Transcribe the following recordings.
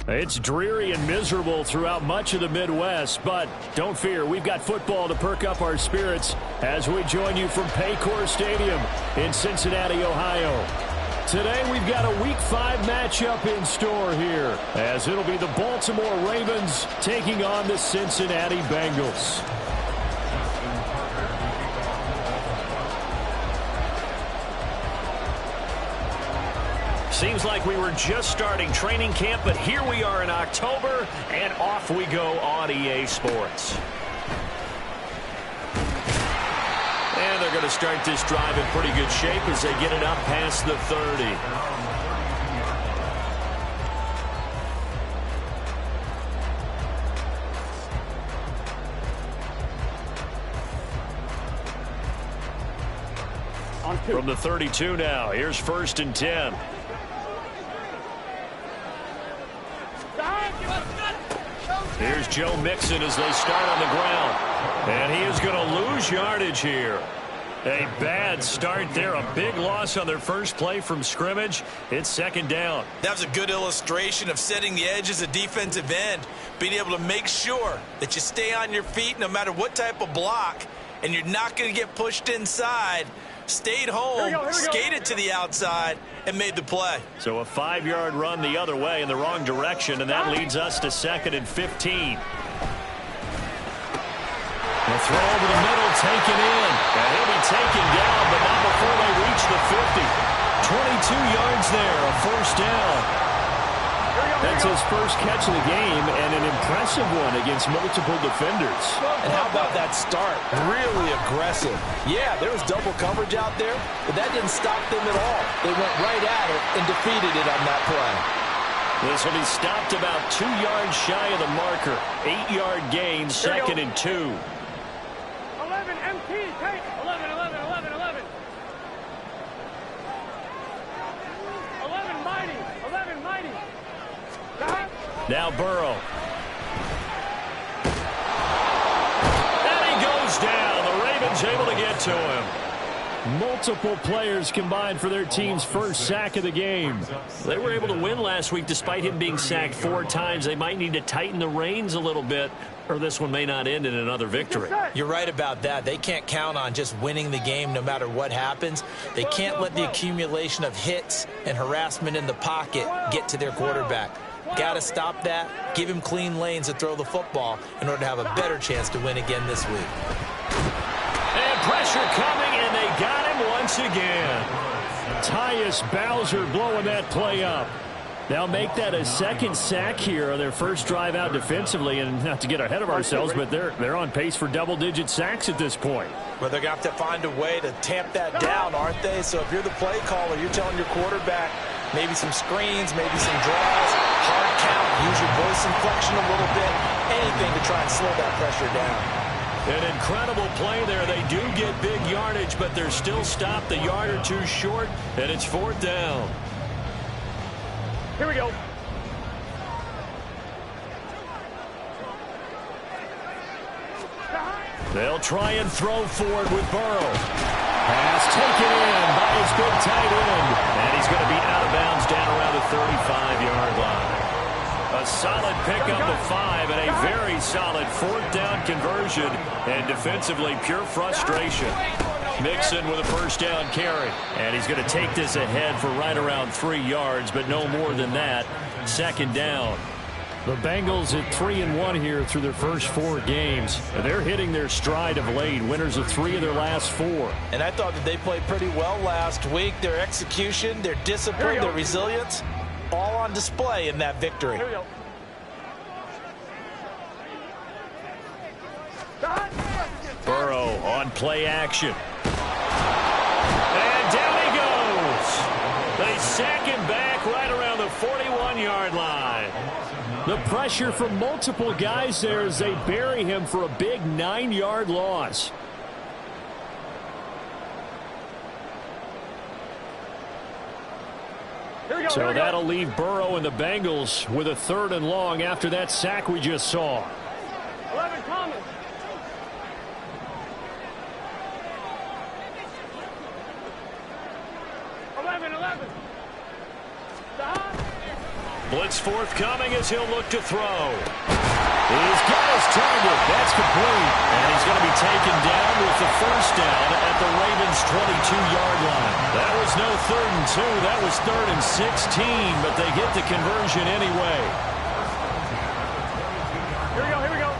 It's dreary and miserable throughout much of the Midwest, but don't fear, we've got football to perk up our spirits as we join you from Paycor Stadium in Cincinnati, Ohio. Today we've got a Week 5 matchup in store here, as it'll be the Baltimore Ravens taking on the Cincinnati Bengals. Seems like we were just starting training camp, but here we are in October, and off we go on EA Sports. And they're going to start this drive in pretty good shape as they get it up past the 30. From the 32 now, here's 1st and 10. Here's Joe Mixon as they start on the ground. And he is going to lose yardage here. A bad start there. A big loss on their first play from scrimmage. It's 2nd down. That was a good illustration of setting the edge as a defensive end. Being able to make sure that you stay on your feet no matter what type of block. And you're not going to get pushed inside. Stayed home, skated to the outside, and made the play. So a 5-yard run the other way in the wrong direction, and that leads us to 2nd and 15. The throw over the middle, taken in. And he'll be taken down, but not before they reach the 50. 22 yards there, a 1st down. That's his first catch of the game, and an impressive one against multiple defenders. And how about that start? Really aggressive. Yeah, there was double coverage out there, but that didn't stop them at all. They went right at it and defeated it on that play. This will be stopped about 2 yards shy of the marker. 8-yard gain, 2nd and 2. 11 MT, take 11, 11, 11, 11. 11 mighty, 11 mighty. Now Burrow. And he goes down. The Ravens able to get to him. Multiple players combined for their team's first sack of the game. They were able to win last week despite him being sacked 4 times. They might need to tighten the reins a little bit, or this one may not end in another victory. You're right about that. They can't count on just winning the game no matter what happens. They can't let the accumulation of hits and harassment in the pocket get to their quarterback. Got to stop that, give him clean lanes to throw the football in order to have a better chance to win again this week. And pressure coming, and they got him once again. Tyus Bowser blowing that play up. They'll make that a 2nd sack here on their first drive out defensively, and not to get ahead of ourselves, but they're on pace for double-digit sacks at this point. Well, they're going to have to find a way to tamp that down, aren't they? So if you're the play caller, you're telling your quarterback maybe some screens, maybe some draws, hard count, use your voice inflection a little bit, anything to try and slow that pressure down. An incredible play there. They do get big yardage, but they're still stopped a yard or 2 short, and it's 4th down. Here we go. They'll try and throw forward with Burrow. Pass taken in by his big tight end. And he's going to be out of bounds down around the 35-yard line. A solid pickup of 5 and a very solid 4th down conversion. And defensively, pure frustration. Mixon with a 1st down carry. And he's going to take this ahead for right around 3 yards, but no more than that. 2nd down. The Bengals at 3-1 here through their first 4 games. They're hitting their stride of late, winners of 3 of their last 4. And I thought that they played pretty well last week. Their execution, their discipline, their resilience, all on display in that victory. Here we go. Burrow on play action. And down he goes. They sack him back right around the 41-yard line. The pressure from multiple guys there as they bury him for a big 9-yard loss. So that'll leave Burrow and the Bengals with a 3rd and long after that sack we just saw. 11 Thomas. 11. Blitz forthcoming as he'll look to throw. He's got his target. That's complete. And he's going to be taken down with the first down at the Ravens' 22-yard line. That was no 3rd and 2. That was 3rd and 16, but they get the conversion anyway. Here we go, here we go.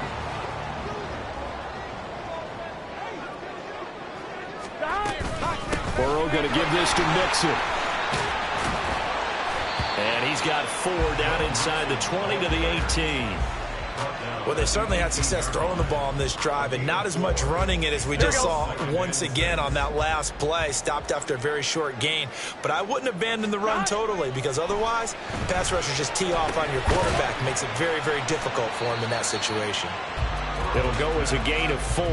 Burrow going to give this to Mixon. And he's got 4 down inside the 20 to the 18. Well, they certainly had success throwing the ball on this drive, and not as much running it as we just saw once again on that last play. Stopped after a very short gain. But I wouldn't abandon the run totally, because otherwise, pass rushers just tee off on your quarterback. Makes it very, very difficult for him in that situation. It'll go as a gain of 4.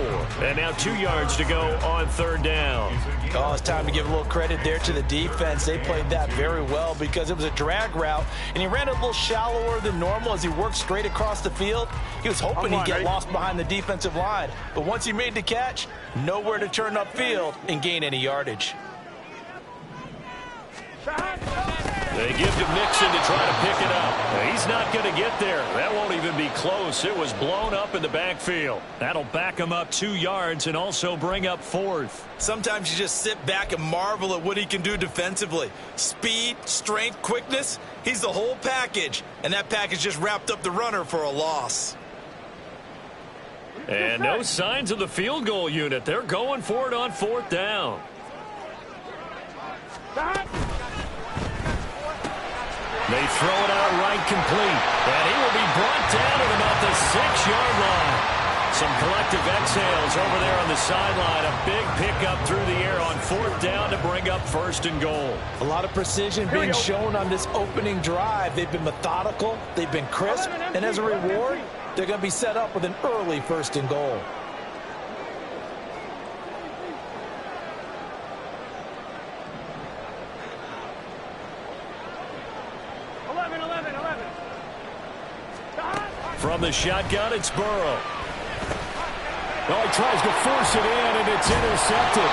And now 2 yards to go on 3rd down. Oh, it's time to give a little credit there to the defense. They played that very well because it was a drag route, and he ran a little shallower than normal as he worked straight across the field. He was hoping he'd get lost behind the defensive line. But once he made the catch, nowhere to turn upfield and gain any yardage. They give to Mixon to try to pick it up. He's not going to get there. That won't even be close. It was blown up in the backfield. That'll back him up 2 yards and also bring up 4th. Sometimes you just sit back and marvel at what he can do defensively. Speed, strength, quickness. He's the whole package. And that package just wrapped up the runner for a loss. And no signs of the field goal unit. They're going for it on 4th down. They throw it out right complete. And he will be brought down at about the 6-yard line. Some collective exhales over there on the sideline. A big pickup through the air on 4th down to bring up 1st and goal. A lot of precision being shown on this opening drive. They've been methodical. They've been crisp. And as a reward, they're going to be set up with an early 1st and goal. From the shotgun, it's Burrow. Well, he tries to force it in, and it's intercepted.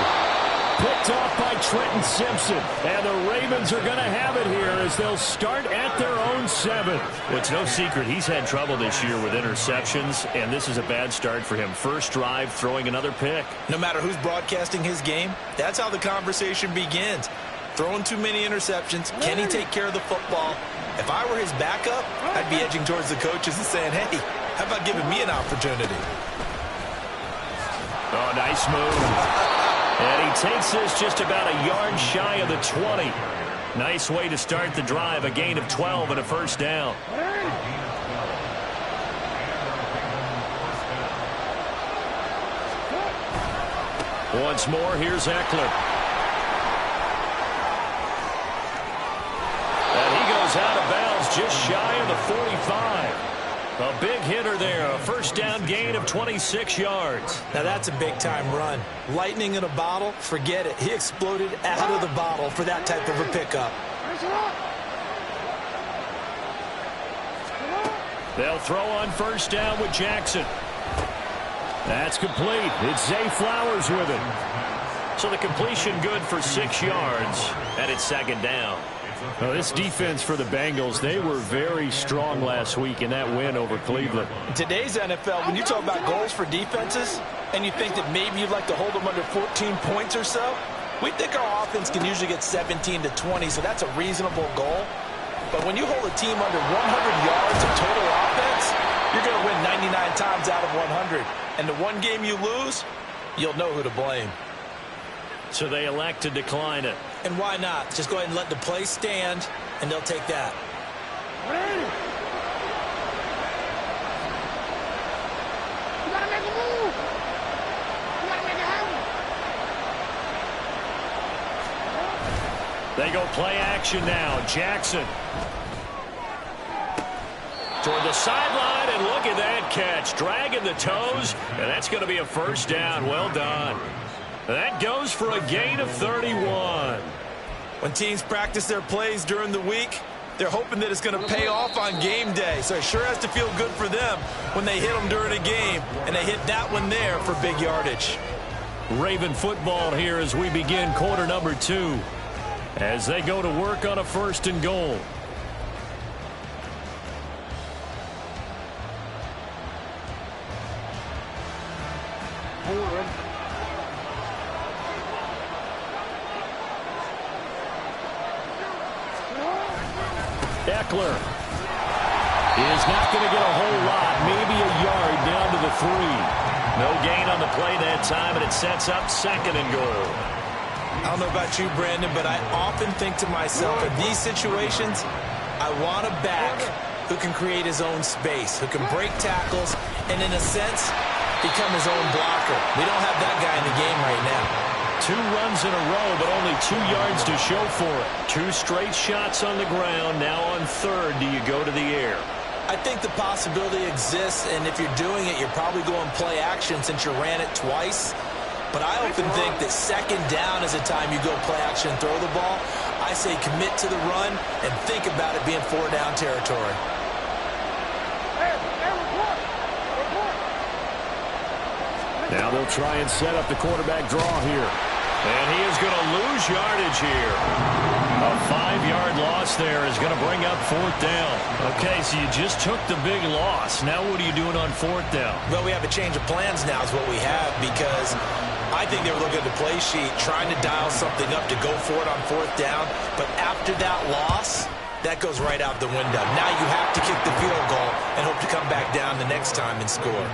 Picked off by Trenton Simpson. And the Ravens are going to have it here as they'll start at their own 7. Well, it's no secret he's had trouble this year with interceptions, and this is a bad start for him. First drive, throwing another pick. No matter who's broadcasting his game, that's how the conversation begins. Throwing too many interceptions. Can he take care of the football? If I were his backup, I'd be edging towards the coaches and saying, hey, how about giving me an opportunity? Oh, nice move. And he takes this just about a yard shy of the 20. Nice way to start the drive. A gain of 12 and a 1st down. Once more, here's Eckler. Out of bounds just shy of the 45. A big hitter there. A 1st down gain of 26 yards. Now that's a big-time run. Lightning in a bottle, forget it. He exploded out of the bottle for that type of a pickup. They'll throw on 1st down with Jackson. That's complete. It's Zay Flowers with it. So the completion good for 6 yards, and it's 2nd down. Well, this defense for the Bengals, they were very strong last week in that win over Cleveland. In today's NFL, when you talk about goals for defenses, and you think that maybe you'd like to hold them under 14 points or so, we think our offense can usually get 17 to 20, so that's a reasonable goal. But when you hold a team under 100 yards of total offense, you're going to win 99 times out of 100. And the one game you lose, you'll know who to blame. So they elect to decline it. And why not? Just go ahead and let the play stand, and they'll take that. You gotta make a move. You gotta make it happen. They go play action now. Jackson. Toward the sideline, and look at that catch. Dragging the toes, and that's going to be a 1st down. Well done. That goes for a gain of 31. When teams practice their plays during the week, they're hoping that it's going to pay off on game day. So it sure has to feel good for them when they hit them during a game, and they hit that one there for big yardage. Raven football here as we begin quarter number 2. As they go to work on a 1st and goal. Eckler is not going to get a whole lot, maybe a yard down to the 3. No gain on the play that time, and it sets up 2nd and goal. I don't know about you, Brandon, but I often think to myself, in these situations, I want a back who can create his own space, who can break tackles, and in a sense, become his own blocker. We don't have that guy in the game right now. 2 runs in a row, but only 2 yards to show for it. 2 straight shots on the ground. Now on 3rd, do you go to the air? I think the possibility exists, and if you're doing it, you're probably going play action since you ran it twice. But I often think that 2nd down is the time you go play action and throw the ball. I say commit to the run and think about it being 4-down territory. Now they'll try and set up the quarterback draw here. And he is going to lose yardage here. A 5-yard loss there is going to bring up 4th down. Okay, so you just took the big loss. Now what are you doing on 4th down? Well, we have a change of plans now is what we have, because I think they were looking at the play sheet, trying to dial something up to go for it on 4th down. But after that loss, that goes right out the window. Now you have to kick the field goal and hope to come back down the next time and score.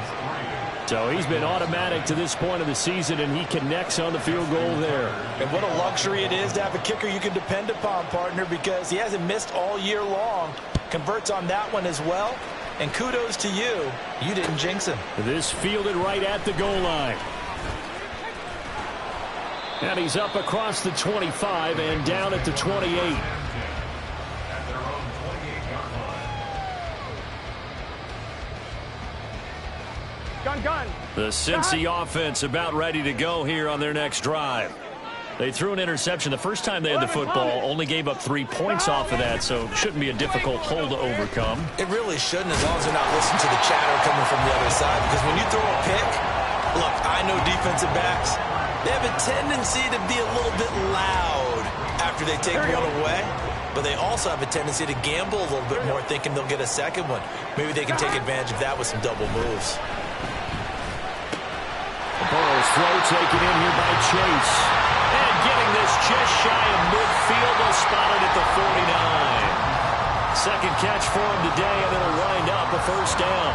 So he's been automatic to this point of the season, and he connects on the field goal there. And what a luxury it is to have a kicker you can depend upon, partner, because he hasn't missed all year long. Converts on that one as well. And kudos to you. You didn't jinx him. This fielded right at the goal line. And he's up across the 25 and down at the 28. Gun. The Cincy offense about ready to go here on their next drive. They threw an interception the first time they had the football, only gave up 3 points off of that, so it shouldn't be a difficult hole to overcome. It really shouldn't, as long as they're not listening to the chatter coming from the other side, because when you throw a pick, look, I know defensive backs, they have a tendency to be a little bit loud after they take one away, but they also have a tendency to gamble a little bit more, thinking they'll get a second one. Maybe they can take advantage of that with some double moves. Burrow's throw taken in here by Chase. And getting this just shy of midfield, they'll spot it at the 49. Second catch for him today, and it'll wind up a 1st down.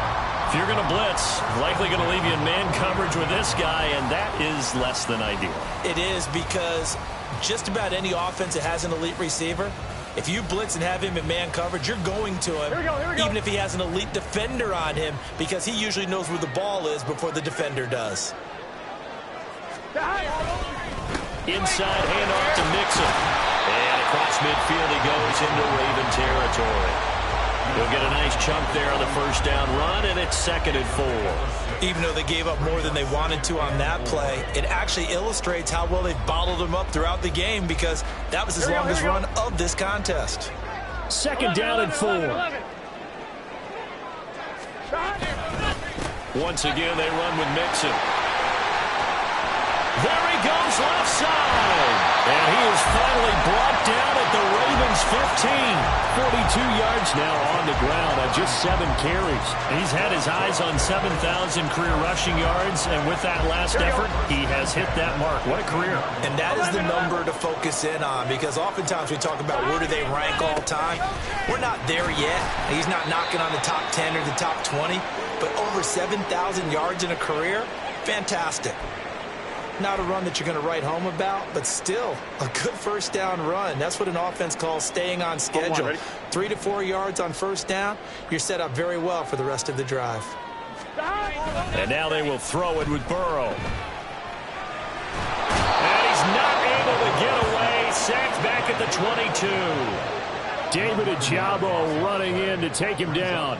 If you're going to blitz, likely going to leave you in man coverage with this guy, and that is less than ideal. It is, because just about any offense that has an elite receiver, if you blitz and have him in man coverage, you're going to him, Here we go. even if he has an elite defender on him, because he usually knows where the ball is before the defender does. Inside handoff to Mixon. And across midfield he goes into Raven territory. He'll get a nice chunk there on the 1st down run, and it's 2nd and 4. Even though they gave up more than they wanted to on that play, it actually illustrates how well they've bottled him up throughout the game, because that was his longest run of this contest. 2nd down and 4. Once again, they run with Mixon. There he goes left side. And he is finally brought down at the Ravens 15. 42 yards now on the ground on just 7 carries. He's had his eyes on 7,000 career rushing yards, and with that last effort, he has hit that mark. What a career. And that is the number to focus in on, because oftentimes we talk about where do they rank all time. We're not there yet. He's not knocking on the top 10 or the top 20, but over 7,000 yards in a career, fantastic. Not a run that you're going to write home about, but still a good 1st down run. That's what an offense calls staying on schedule. 3 to 4 yards on 1st down, you're set up very well for the rest of the drive. And now they will throw it with Burrow. And he's not able to get away. Sacked back at the 22. David Ojabo running in to take him down.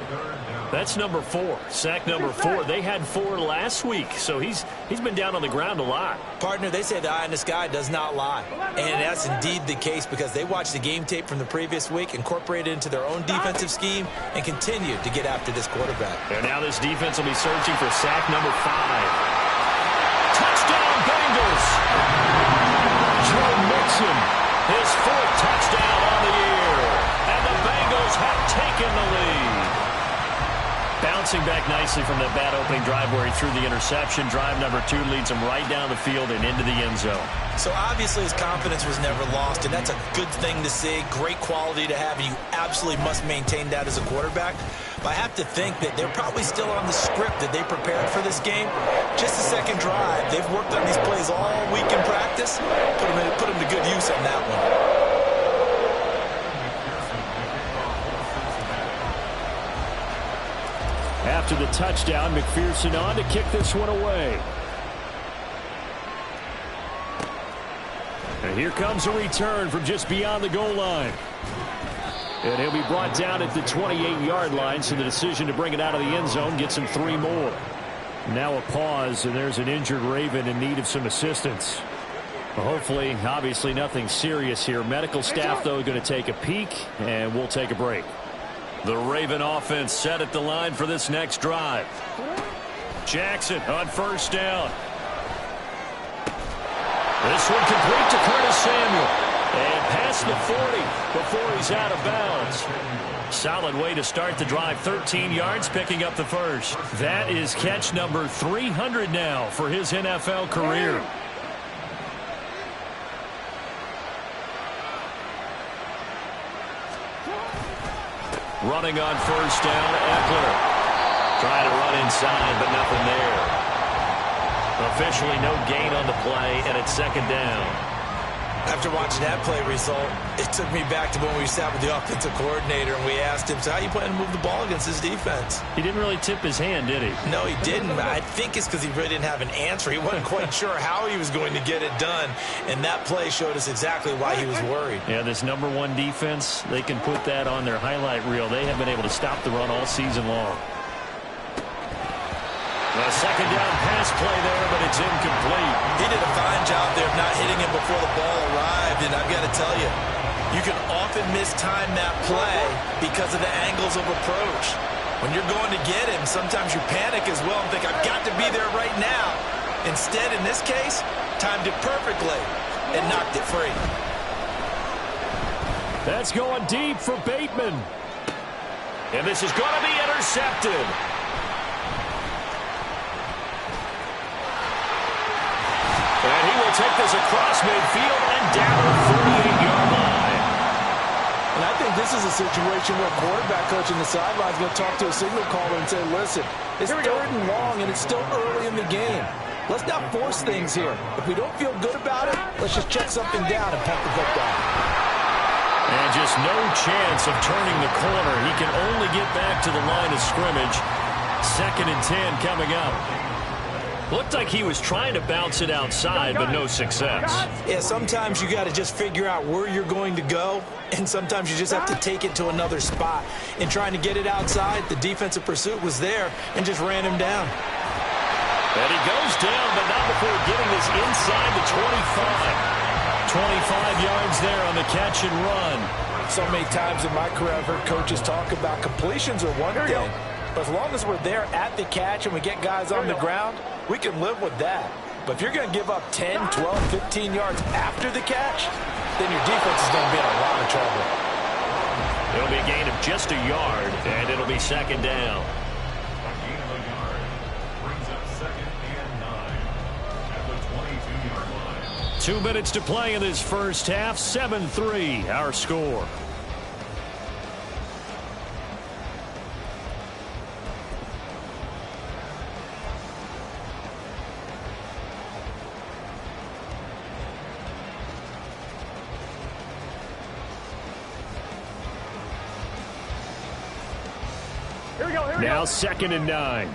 That's number 4. Sack number 4. They had 4 last week, so he's been down on the ground a lot. Partner, they say the eye in the sky does not lie. And that's indeed the case, because they watched the game tape from the previous week, incorporated it into their own defensive scheme, and continued to get after this quarterback. And now this defense will be searching for sack number 5. Touchdown, Bengals! Joe Mixon, his 4th touchdown on the year. And the Bengals have taken the lead. bouncing back nicely from that bad opening drive where he threw the interception. Drive number 2 leads him right down the field and into the end zone. So obviously his confidence was never lost, and that's a good thing to see. Great quality to have, and you absolutely must maintain that as a quarterback. But I have to think that they're probably still on the script that they prepared for this game. Just the second drive. They've worked on these plays all week in practice. Put them to good use on that one. After the touchdown, McPherson on to kick this one away. And here comes a return from just beyond the goal line. And he'll be brought down at the 28-yard line, so the decision to bring it out of the end zone gets him 3 more. Now a pause, and there's an injured Raven in need of some assistance. Well, hopefully, obviously nothing serious here. Medical staff, though, going to take a peek, and we'll take a break. The Raven offense set at the line for this next drive. Jackson on first down. This one complete to Curtis Samuel. And past the 40 before he's out of bounds. Solid way to start the drive. 13 yards, picking up the first. That is catch number 300 now for his NFL career. Running on first down, Eckler. Trying to run inside, but nothing there. Officially no gain on the play, and it's second down. After watching that play result, it took me back to when we sat with the offensive coordinator and we asked him, so how you plan to move the ball against this defense? He didn't really tip his hand, did he? No, he didn't. I think it's because he really didn't have an answer. He wasn't quite sure how he was going to get it done, and that play showed us exactly why he was worried. Yeah, this number 1 defense, they can put that on their highlight reel. They have been able to stop the run all season long. A second down pass play there, but it's incomplete. He did a fine job there of not hitting him before the ball arrived, and I've got to tell you, you can often mistime that play because of the angles of approach. When you're going to get him, sometimes you panic as well and think, I've got to be there right now. Instead, in this case, timed it perfectly and knocked it free. That's going deep for Bateman. And this is going to be intercepted. And he will take this across midfield and down the 38-yard line. And I think this is a situation where quarterback coach in the sideline is going to talk to a signal caller and say, listen, it's 3rd and long and it's still early in the game. Let's not force things here. If we don't feel good about it, let's just check something down and pump the football. And just no chance of turning the corner. He can only get back to the line of scrimmage. 2nd and 10 coming up. Looked like he was trying to bounce it outside, but no success. Yeah, sometimes you got to just figure out where you're going to go, and sometimes you just have to take it to another spot. In trying to get it outside, the defensive pursuit was there and just ran him down. And he goes down, but not before getting this inside the 25. 25 yards there on the catch and run. So many times in my career, I've heard coaches talk about completions are one thing, but as long as we're there at the catch and we get guys on the ground, we can live with that. But if you're going to give up 10, 12, 15 yards after the catch, then your defense is going to be in a lot of trouble. It'll be a gain of just a yard, and it'll be second down. 2 minutes to play in this first half. 7-3, our score. Now 2nd and 9.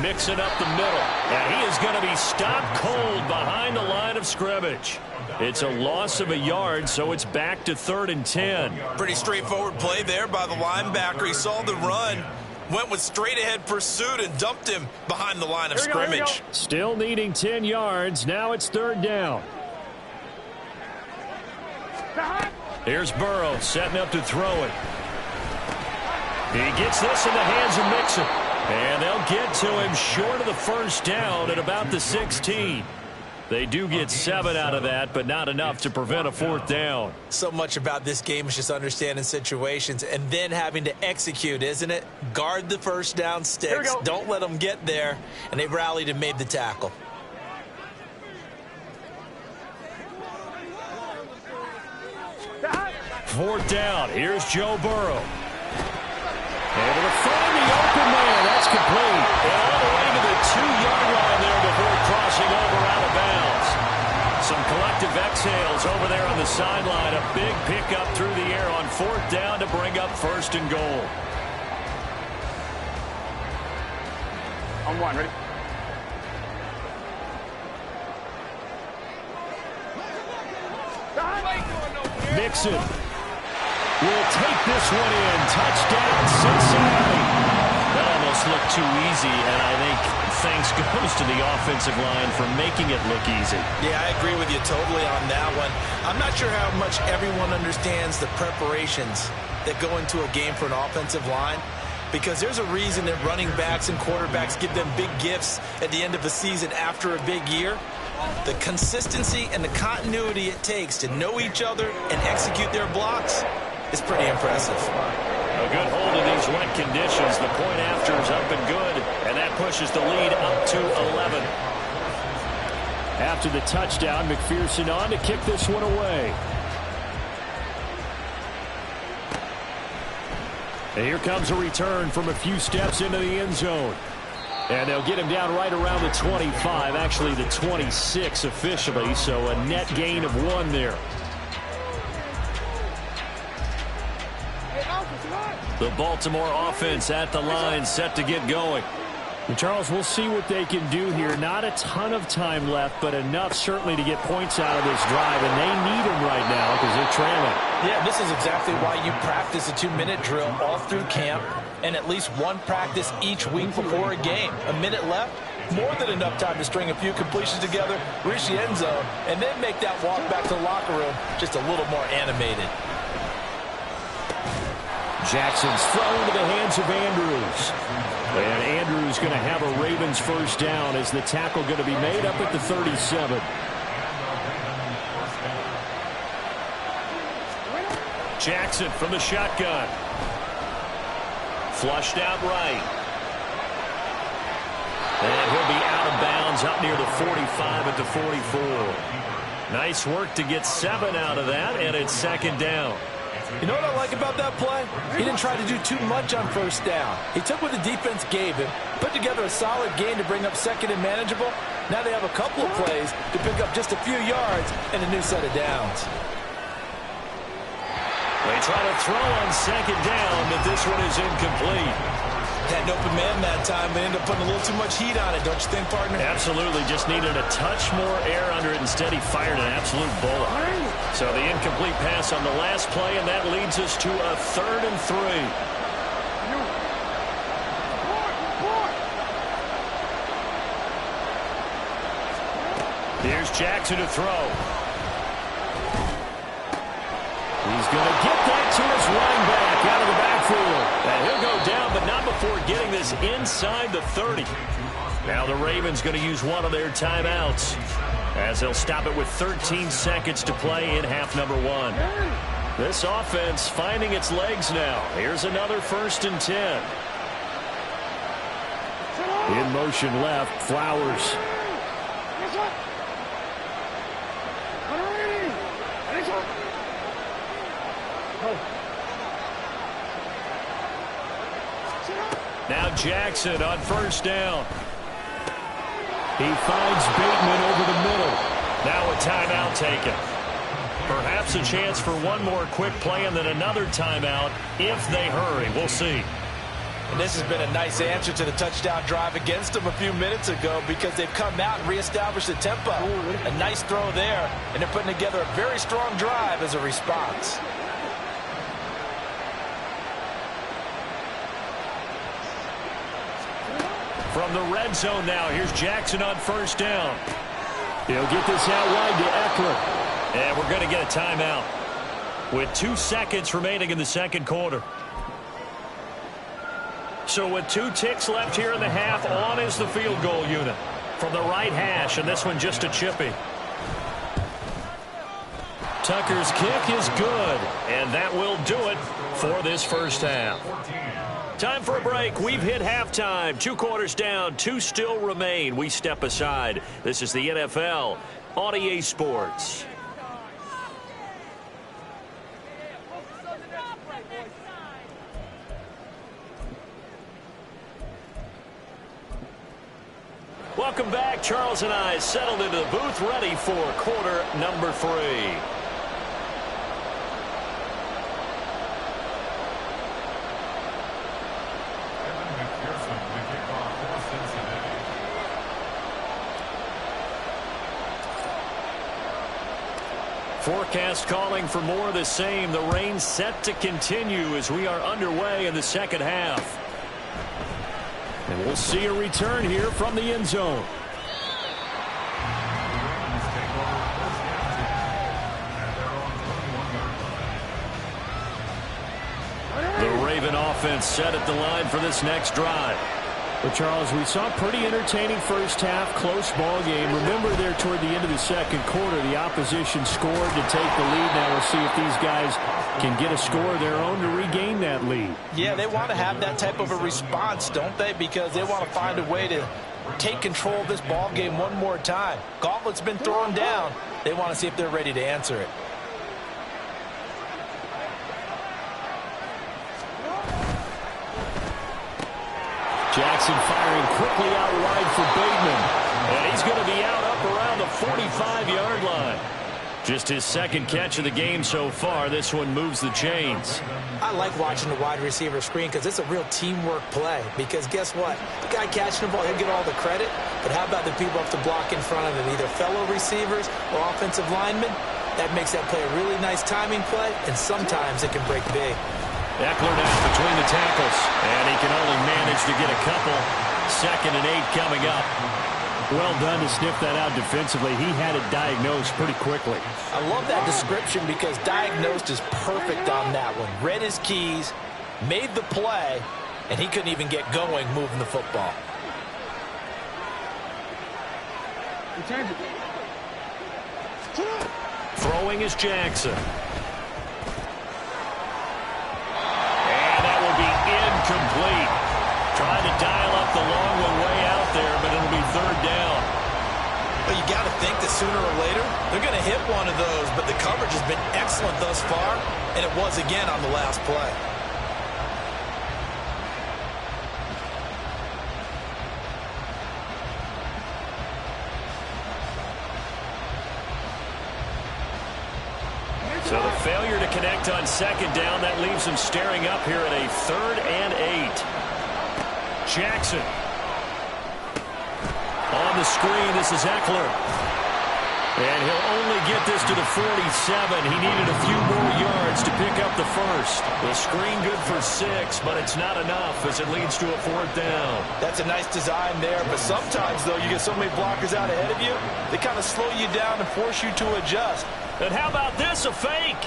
Mixing up the middle. And he is going to be stopped cold behind the line of scrimmage. It's a loss of a yard, so it's back to 3rd and 10. Pretty straightforward play there by the linebacker. He saw the run, went with straight-ahead pursuit, and dumped him behind the line of scrimmage. Still needing 10 yards. Now it's 3rd down. Here's Burrow setting up to throw it. He gets this in the hands of Mixon. And they'll get to him short of the first down at about the 16. They do get 7 out of that, but not enough to prevent a 4th down. So much about this game is just understanding situations and then having to execute, isn't it? Guard the first down sticks. Don't let them get there. And they rallied and made the tackle. Fourth down. Here's Joe Burrow. Able to find the open man. That's complete. And all the way to the 2-yard line there before crossing over out of bounds. Some collective exhales over there on the sideline. A big pickup through the air on 4th down to bring up 1st and goal. On 1, ready? Mixon will take this one in. Touchdown, Cincinnati. That almost looked too easy, and I think thanks goes to the offensive line for making it look easy. Yeah, I agree with you totally on that one. I'm not sure how much everyone understands the preparations that go into a game for an offensive line, because there's a reason that running backs and quarterbacks give them big gifts at the end of a season after a big year. The consistency and the continuity it takes to know each other and execute their blocks is pretty impressive. A good hold in these wet conditions. The point after is up and good, and that pushes the lead up to 11. After the touchdown, McPherson on to kick this one away. And here comes a return from a few steps into the end zone. And they'll get him down right around the 25, actually the 26 officially, so a net gain of 1 there. The Baltimore offense at the line, set to get going. And Charles, we'll see what they can do here. Not a ton of time left, but enough certainly to get points out of this drive, and they need them right now because they're trailing. Yeah, this is exactly why you practice a 2-minute drill all through camp and at least one practice each week before a game. A minute left, more than enough time to string a few completions together, reach the end zone, and then make that walk back to the locker room just a little more animated. Jackson's thrown to the hands of Andrews. And Andrews going to have a Ravens first down as the tackle going to be made up at the 37. Jackson from the shotgun. Flushed out right. And he'll be out of bounds up near the 45 at the 44. Nice work to get 7 out of that, and it's 2nd down. You know what I like about that play? He didn't try to do too much on first down. He took what the defense gave him, put together a solid gain to bring up 2nd and manageable. Now they have a couple of plays to pick up just a few yards and a new set of downs. They try to throw on 2nd down, but this one is incomplete. Had an open man that time, but ended up putting a little too much heat on it, don't you think, partner? Absolutely. Just needed a touch more air under it. Instead, he fired an absolute bullet. So the incomplete pass on the last play, and that leads us to a 3rd and 3. Here's Jackson to throw. He's going to get that to his running back out of the backfield. And he'll go down, but not before getting this inside the 30. Now the Ravens going to use one of their timeouts as they'll stop it with 13 seconds to play in half number 1. This offense finding its legs now. Here's another 1st and 10. In motion left, Flowers. Now Jackson on 1st down. He finds Bateman over the middle. Now a timeout taken. Perhaps a chance for one more quick play and then another timeout if they hurry. We'll see. And this has been a nice answer to the touchdown drive against them a few minutes ago because they've come out and reestablished the tempo. A nice throw there, and they're putting together a very strong drive as a response. From the red zone now, here's Jackson on 1st down. He'll get this out wide to Eckler. And we're going to get a timeout with 2 seconds remaining in the 2nd quarter. So with 2 ticks left here in the half, on is the field goal unit. from the right hash, and this one just a chippy. Tucker's kick is good, and that will do it for this first half. Time for a break. We've hit halftime. 2 quarters down, 2 still remain. We step aside. This is the NFL on EA Sports. Welcome back. Charles and I settled into the booth, ready for quarter number 3. Forecast calling for more of the same. The rain set to continue as we are underway in the second half. And we'll see a return here from the end zone. The Raven offense set at the line for this next drive. Well, Charles, we saw a pretty entertaining first half, close ball game. Remember there toward the end of the second quarter, the opposition scored to take the lead. Now we'll see if these guys can get a score of their own to regain that lead. Yeah, they want to have that type of a response, don't they? Because they want to find a way to take control of this ball game one more time. Gauntlet's been thrown down. They want to see if they're ready to answer it. Jackson firing quickly out wide for Bateman. And he's going to be out up around the 45-yard line. Just his second catch of the game so far. This one moves the chains. I like watching the wide receiver screen because it's a real teamwork play. Because guess what? The guy catching the ball, he'll get all the credit. But how about the people up to block in front of him, either fellow receivers or offensive linemen? That makes that play a really nice timing play, and sometimes it can break big. Eckler now between the tackles, and he can only manage to get a couple. 2nd and 8 coming up. Well done to sniff that out defensively. He had it diagnosed pretty quickly. I love that description because diagnosed is perfect on that one. Read his keys, made the play, and he couldn't even get going moving the football. Throwing is Jackson. Incomplete. Trying to dial up the long one way out there, but it'll be 3rd down. Well, you got to think that sooner or later, they're going to hit one of those, but the coverage has been excellent thus far, and it was again on the last play. So the failure to connect on 2nd down, that leaves him staring up here at a 3rd and 8. Jackson. On the screen, this is Eckler. And he'll only get this to the 47. He needed a few more yards to pick up the first. The screen good for 6, but it's not enough as it leads to a 4th down. That's a nice design there, but sometimes, though, you get so many blockers out ahead of you, they kind of slow you down and force you to adjust. And how about this, a fake?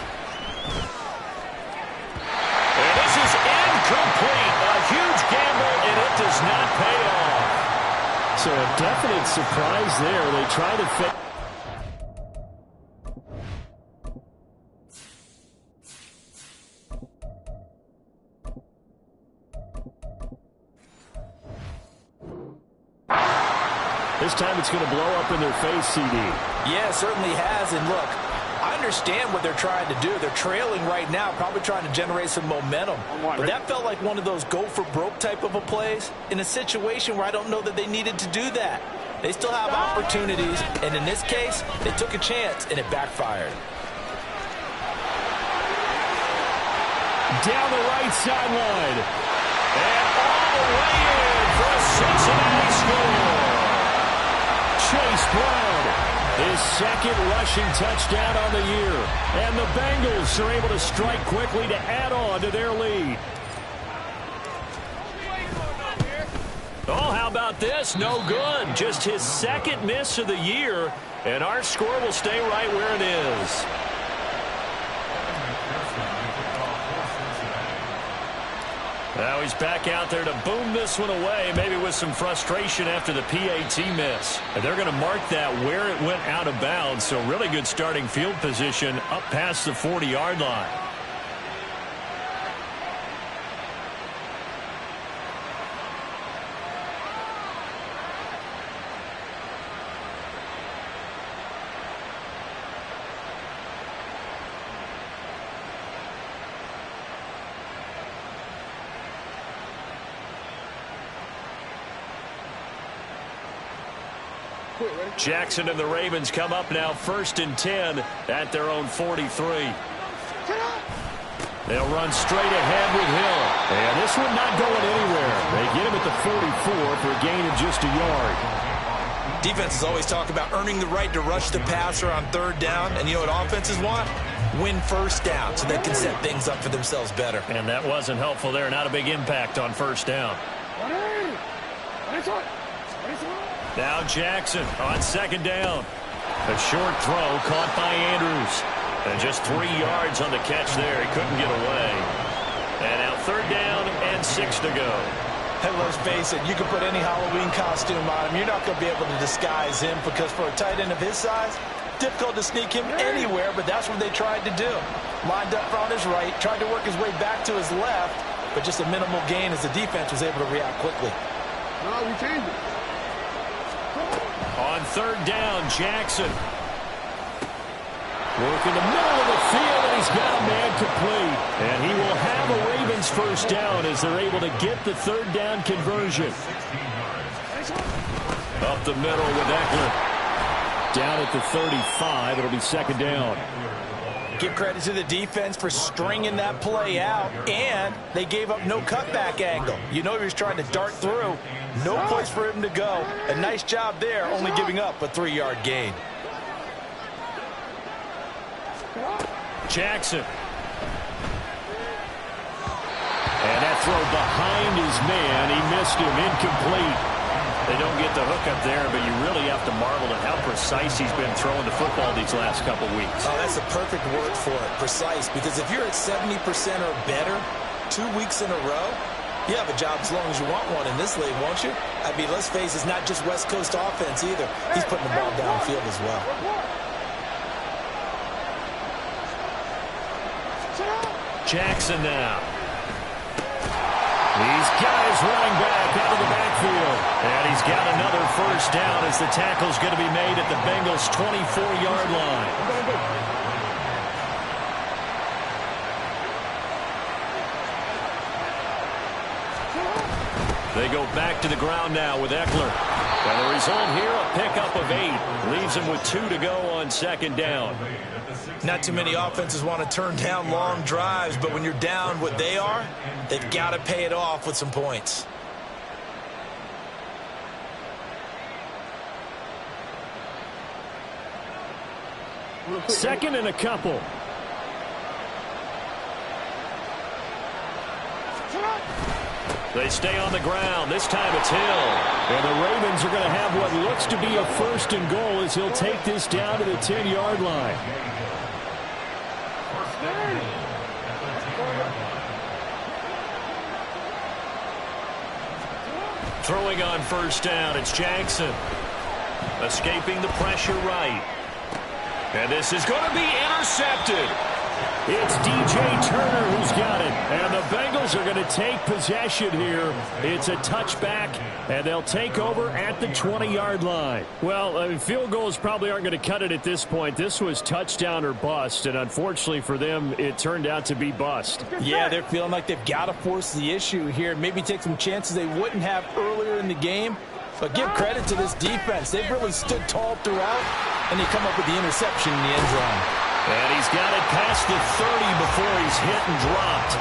And this is incomplete. A huge gamble, and it does not pay off. So a definite surprise there. They try to fit. This time it's going to blow up in their face, CD. Yeah, it certainly has. And look, I understand what they're trying to do. They're trailing right now, probably trying to generate some momentum. But that felt like one of those go-for-broke type of a plays in a situation where I don't know that they needed to do that. They still have opportunities, and in this case, they took a chance, and it backfired. Down the right sideline. And all the way in for a Cincinnati score. Chase Brown, his 2nd rushing touchdown on the year. And the Bengals are able to strike quickly to add on to their lead. Oh, how about this? No good. Just his 2nd miss of the year, and our score will stay right where it is. Now he's back out there to boom this one away, maybe with some frustration after the PAT miss. And they're going to mark that where it went out of bounds, so really good starting field position up past the 40-yard line. Jackson and the Ravens come up now 1st and 10 at their own 43. They'll run straight ahead with Hill. And this one not going anywhere. They get him at the 44 for a gain of just a yard. Defenses always talk about earning the right to rush the passer on 3rd down. And you know what offenses want? Win 1st down so they can set things up for themselves better. And that wasn't helpful there. Not a big impact on 1st down. Now Jackson on 2nd down. A short throw caught by Andrews. And just 3 yards on the catch there. He couldn't get away. And now 3rd down and 6 to go. Hey, let's face it, you can put any Halloween costume on him. You're not going to be able to disguise him because for a tight end of his size, difficult to sneak him anywhere, but that's what they tried to do. Lined up on his right, tried to work his way back to his left, but just a minimal gain as the defense was able to react quickly. No, we changed it. On 3rd down, Jackson. Working the middle of the field, and he's got a man complete. And he will have a Ravens 1st down as they're able to get the 3rd down conversion. Up the middle with Eckler. Down at the 35, it'll be 2nd down. Give credit to the defense for stringing that play out, and they gave up no cutback angle. You know he was trying to dart through. No place for him to go. A nice job there, only giving up a 3-yard gain. Jackson. And that throw behind his man. He missed him. Incomplete. They don't get the hook up there, but you really have to marvel at how precise he's been throwing the football these last couple weeks. Oh, that's a perfect word for it, precise, because if you're at 70% or better 2 weeks in a row, you have a job as long as you want one in this league, won't you? I mean, let's face it, it's not just West Coast offense either. He's putting the ball downfield as well. Jackson now. These guys running back out of the backfield. And he's got another 1st down as the tackle's going to be made at the Bengals' 24-yard line. They go back to the ground now with Eckler. And the result here, a pickup of 8. Leaves him with 2 to go on 2nd down. Not too many offenses want to turn down long drives, but when you're down what they are, they've got to pay it off with some points. Second and a couple. They stay on the ground. This time it's Hill. And the Ravens are going to have what looks to be a 1st and goal as he'll take this down to the 10-yard line. Throwing on 1st down, it's Jackson. Escaping the pressure right. And this is going to be intercepted. It's DJ Turner who's got it. And the Bengals are going to take possession here. It's a touchback, and they'll take over at the 20-yard line. Well, field goals probably aren't going to cut it at this point. This was touchdown or bust, and unfortunately for them, it turned out to be bust. Yeah, they're feeling like they've got to force the issue here. Maybe take some chances they wouldn't have earlier in the game. But give credit to this defense. They've really stood tall throughout, and they come up with the interception in the end zone. And he's got it past the 30 before he's hit and dropped.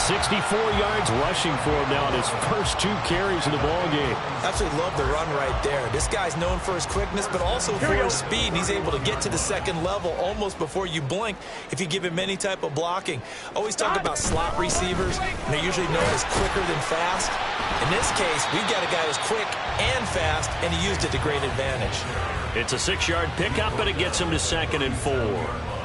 64 yards rushing for him now on his first 2 carries of the ball game. Absolutely love the run right there. This guy's known for his quickness, but also for his speed. He's able to get to the 2nd level almost before you blink if you give him any type of blocking. Always talk about slot receivers. They're usually known as quicker than fast. In this case, we've got a guy who's quick and fast, and he used it to great advantage. It's a 6-yard pickup, but it gets him to 2nd and 4.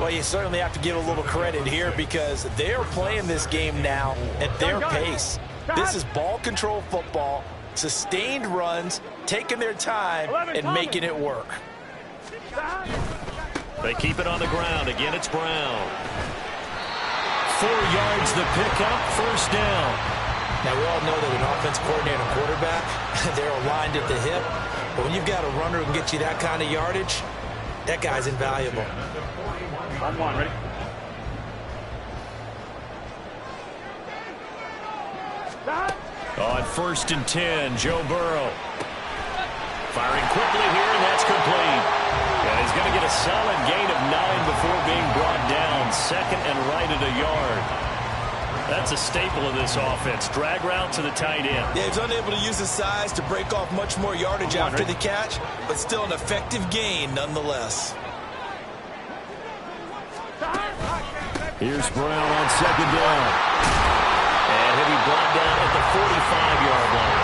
Well, you certainly have to give a little credit here because they're playing this game now at their pace. This is ball control football, sustained runs, taking their time, and making it work. They keep it on the ground. Again, it's Brown. 4 yards the pickup, first down. Now, we all know that an offense coordinator and quarterback, they're aligned at the hip. But when you've got a runner who can get you that kind of yardage, that guy's invaluable. On one, ready? On 1st and 10, Joe Burrow. Firing quickly here, and that's complete. And he's going to get a solid gain of 9 before being brought down. Second and right at a yard. That's a staple of this offense. Drag route to the tight end. Yeah, he's unable to use his size to break off much more yardage after the catch, but still an effective gain nonetheless. Here's Brown on 2nd down. And he'll be brought down at the 45-yard line.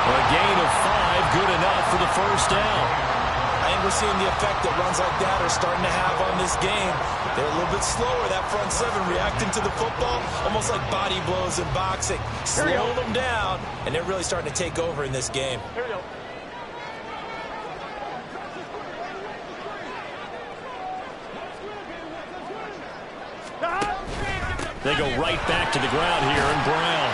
A gain of 5, good enough for the first down. I think we're seeing the effect that runs like that are starting to have on this game. They're a little bit slower, that front seven, reacting to the football, almost like body blows in boxing. Slow them down, and they're really starting to take over in this game. Here we go. They go right back to the ground here, and Brown.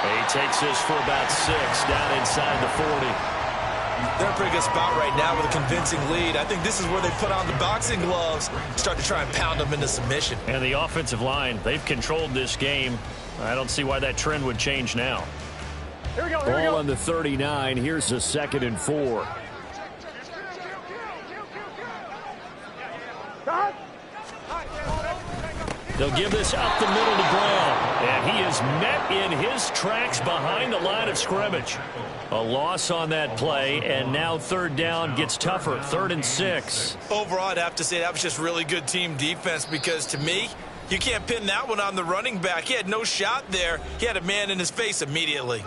He takes this for about 6, down inside the 40. They're in a pretty good spot right now with a convincing lead. I think this is where they put on the boxing gloves, start to try and pound them into submission. And the offensive line, they've controlled this game. I don't see why that trend would change now. Here we go. Ball on the 39. Here's a 2nd and 4. They'll give this up the middle to Brown. And he is met in his tracks behind the line of scrimmage. A loss on that play, and now 3rd down gets tougher. 3rd and 6. Overall, I'd have to say that was just really good team defense, because to me, you can't pin that one on the running back. He had no shot there. He had a man in his face immediately.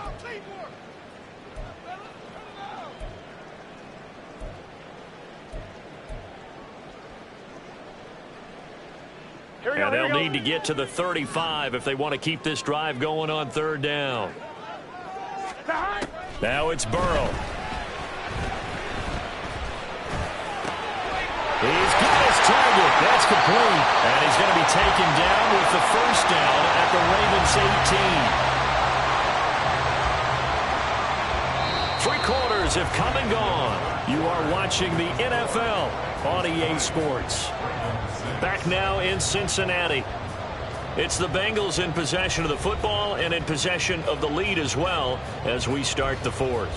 And they'll need to get to the 35 if they want to keep this drive going on 3rd down. Now it's Burrow. He's got his target. That's complete. And he's going to be taken down with the first down at the Ravens 18. 3 quarters have come and gone. You are watching the NFL on EA Sports. Back now in Cincinnati. It's the Bengals in possession of the football and in possession of the lead as well as we start the 4th.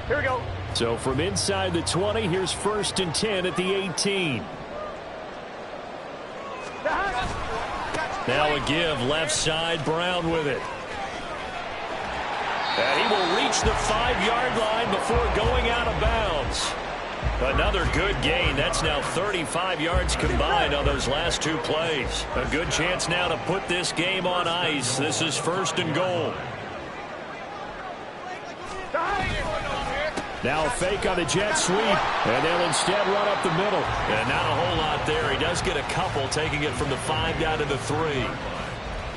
Here we go. So from inside the 20, here's 1st and 10 at the 18. Now a give left side, Brown with it. And he will reach the 5-yard line before going out of bounds. Another good gain. That's now 35 yards combined on those last 2 plays. A good chance now to put this game on ice. This is 1st and goal. Now a fake on the jet sweep, and they'll instead run up the middle. And not a whole lot there. He does get a couple, taking it from the 5 down to the 3.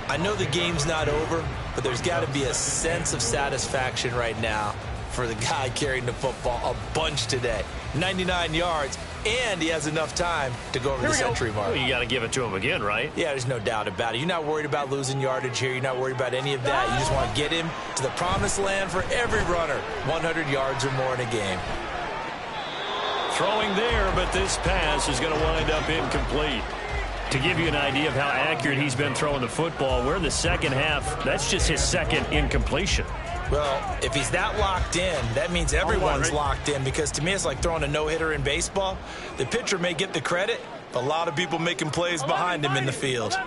I know the game's not over, but there's got to be a sense of satisfaction right now for the guy carrying the football a bunch today. 99 yards, and he has enough time to go over the century mark. Well, you got to give it to him again, right? Yeah, there's no doubt about it. You're not worried about losing yardage here. You're not worried about any of that. You just want to get him to the promised land for every runner. 100 yards or more in a game. Throwing there, but this pass is going to wind up incomplete. To give you an idea of how accurate he's been throwing the football, we're in the second half. That's just his 2nd incompletion. Well, if he's that locked in, that means everyone's locked in, because to me it's like throwing a no-hitter in baseball. The pitcher may get the credit, but a lot of people making plays behind him in the field.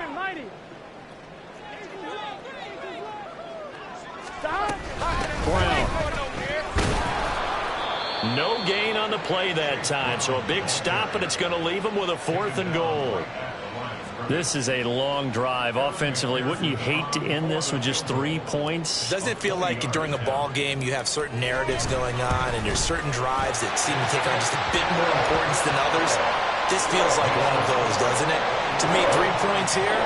Brown. No gain on the play that time, so a big stop, and it's going to leave him with a 4th and goal. This is a long drive offensively. Wouldn't you hate to end this with just 3 points? Doesn't it feel like during a ball game you have certain narratives going on and there's certain drives that seem to take on just a bit more importance than others? This feels like one of those, doesn't it? To me, 3 points here,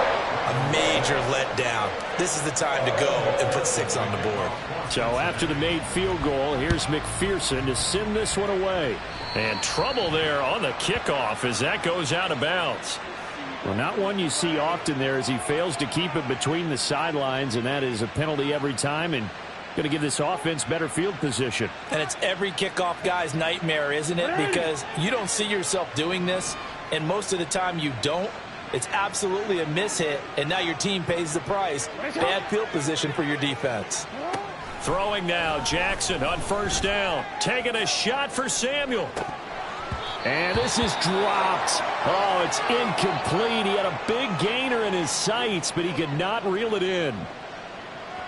a major letdown. This is the time to go and put 6 on the board. So after the made field goal, here's McPherson to send this one away. And trouble there on the kickoff as that goes out of bounds. Well, not one you see often there as he fails to keep it between the sidelines, and that is a penalty every time and going to give this offense better field position. And it's every kickoff guy's nightmare, isn't it? Because you don't see yourself doing this, and most of the time you don't. It's absolutely a mishit, and now your team pays the price. Bad field position for your defense. Throwing now, Jackson on first down. Taking a shot for Samuel. And this is dropped. Oh, it's incomplete. He had a big gainer in his sights, but he could not reel it in.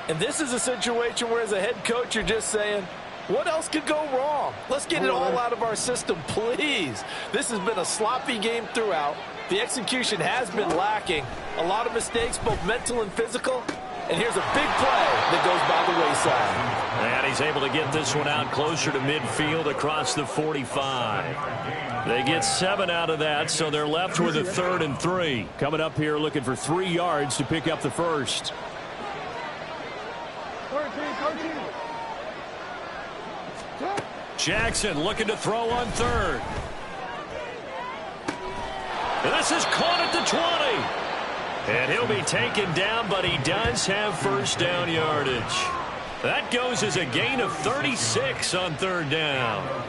And this is a situation where as a head coach you're just saying, what else could go wrong? Let's get it all out of our system, please. This has been a sloppy game throughout. The execution has been lacking. A lot of mistakes, both mental and physical. And here's a big play that goes by the wayside. And he's able to get this one out closer to midfield across the 45. They get 7 out of that, so they're left with a 3rd and 3. Coming up here looking for 3 yards to pick up the first. Jackson looking to throw on 3rd. And this is caught at the 20. And he'll be taken down, but he does have first down yardage. That goes as a gain of 36 on 3rd down.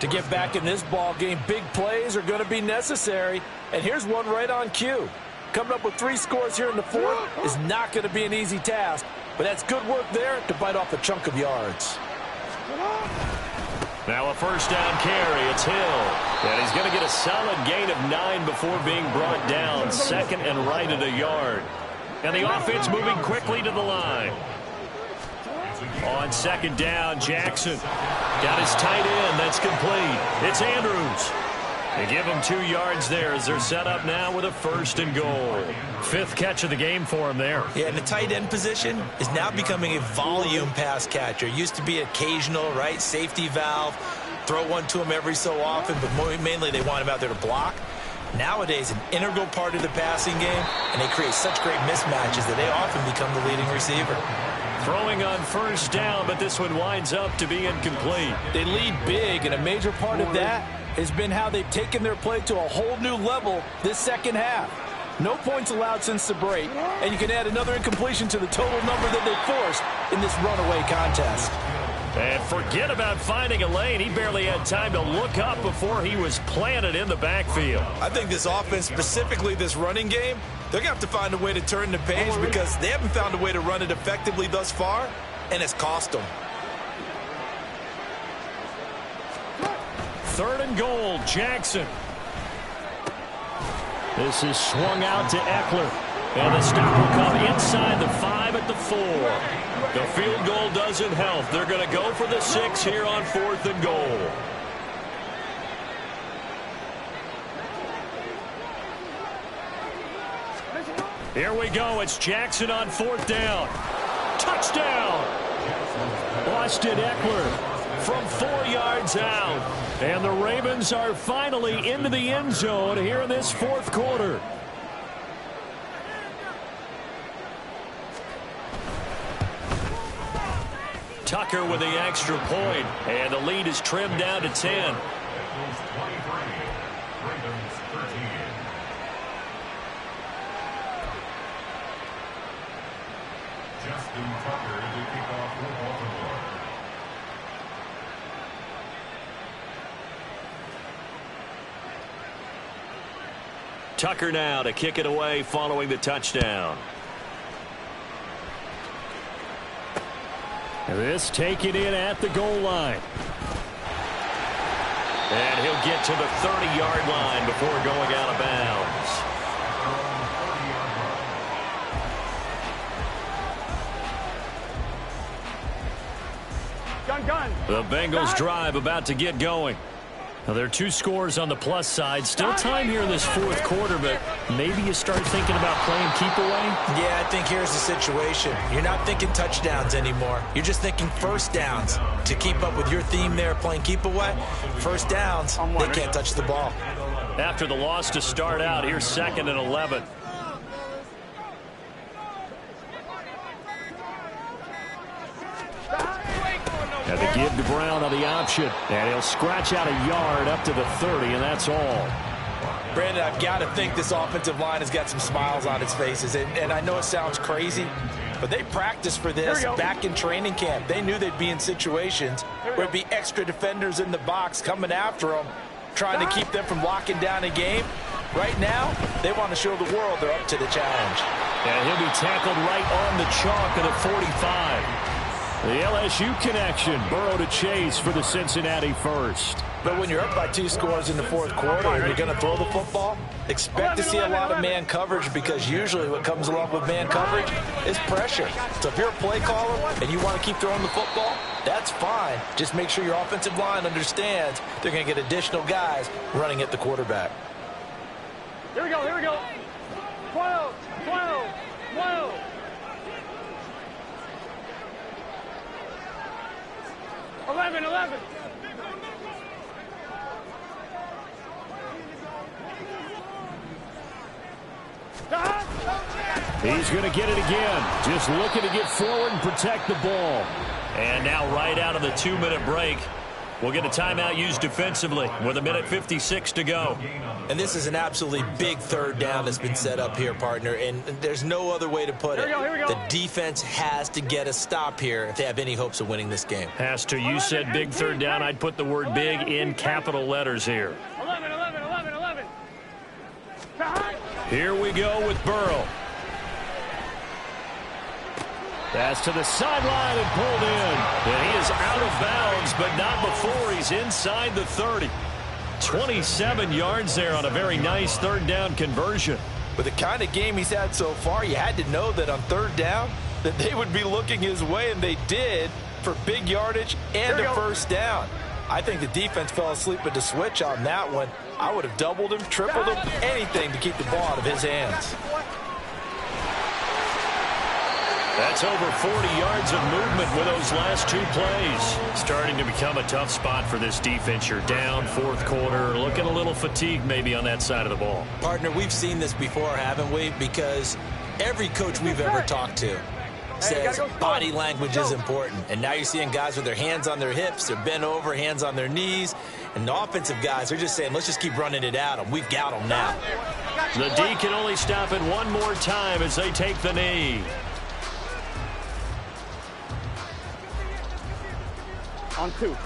To get back in this ball game, big plays are going to be necessary. And here's one right on cue. Coming up with 3 scores here in the 4th is not going to be an easy task. But that's good work there to bite off a chunk of yards. Now a first down carry. It's Hill. And he's going to get a solid gain of 9 before being brought down. 2nd and right at a yard. And the offense moving quickly to the line. On 2nd down, Jackson got his tight end. That's complete. It's Andrews. They give him 2 yards there as they're set up now with a 1st and goal. 5th catch of the game for him there. Yeah, and the tight end position is now becoming a volume pass catcher. Used to be occasional, right? Safety valve. Throw one to him every so often, but mainly they want him out there to block. Nowadays, an integral part of the passing game, and they create such great mismatches that they often become the leading receiver. Throwing on 1st down, but this one winds up to be incomplete. They lead big, and a major part of that has been how they've taken their play to a whole new level this second half. No points allowed since the break, and you can add another incompletion to the total number that they forced in this runaway contest. And forget about finding a lane. He barely had time to look up before he was planted in the backfield. I think this offense, specifically this running game, they're going to have to find a way to turn the page because they haven't found a way to run it effectively thus far, and it's cost them. 3rd and goal, Jackson. This is swung out to Eckler. And the stop will come inside the 5 at the 4. The field goal doesn't help. They're going to go for the 6 here on 4th and goal. Here we go. It's Jackson on 4th down. Touchdown! Austin Eckler from 4 yards out. And the Ravens are finally into the end zone here in this 4th quarter. Tucker with the extra point, and the lead is trimmed down to 10. Tucker now to kick it away following the touchdown. And this taken in at the goal line. And he'll get to the 30-yard line before going out of bounds. Gun. The Bengals drive about to get going. Well, there are two scores on the plus side. Still time here in this fourth quarter, but maybe you start thinking about playing keep away? Yeah, I think here's the situation. You're not thinking touchdowns anymore. You're just thinking first downs. To keep up with your theme there, playing keep away, first downs, they can't touch the ball. After the loss to start out, here's 2nd and 11. And the give to Brown on the option. And he'll scratch out a yard up to the 30, and that's all. Brandon, I've got to think this offensive line has got some smiles on its faces. And I know it sounds crazy, but they practiced for this back in training camp. They knew they'd be in situations where there'd be extra defenders in the box coming after them, trying to keep them from locking down a game. Right now, they want to show the world they're up to the challenge. And he'll be tackled right on the chalk of the 45. The LSU connection, Burrow to Chase for the Cincinnati first. But when you're up by 2 scores in the fourth quarter and you're going to throw the football, expect to see a lot of man coverage, because usually what comes along with man coverage is pressure. So if you're a play caller and you want to keep throwing the football, that's fine. Just make sure your offensive line understands they're going to get additional guys running at the quarterback. Here we go, here we go. 12, 12, 12. 11, 11. He's going to get it again. Just looking to get forward and protect the ball. And now right out of the 2-minute break, we'll get a timeout used defensively with 1:56 to go. And this is an absolutely big third down that's been set up here, partner, and there's no other way to put it. Here we go. The defense has to get a stop here if they have any hopes of winning this game. Has to. You said big third down. I'd put the word big in capital letters here. 11, 11, 11, 11. Here we go with Burrow. Pass to the sideline and pulled in. And he is out of bounds, but not before he's inside the 30. 27 yards there on a very nice third down conversion. With the kind of game he's had so far, you had to know that on third down that they would be looking his way, and they did, for big yardage and a first down. I think the defense fell asleep at the switch on that one. I would have doubled him, tripled him, anything to keep the ball out of his hands. That's over 40 yards of movement with those last 2 plays. Starting to become a tough spot for this defense. You're down fourth quarter, looking a little fatigued maybe on that side of the ball. Partner, we've seen this before, haven't we? Because every coach we've ever talked to says body language is important. And now you're seeing guys with their hands on their hips, they're bent over, hands on their knees. And the offensive guys are just saying, let's just keep running it at them. We've got them now. The D can only stop it one more time as they take the knee. On 2.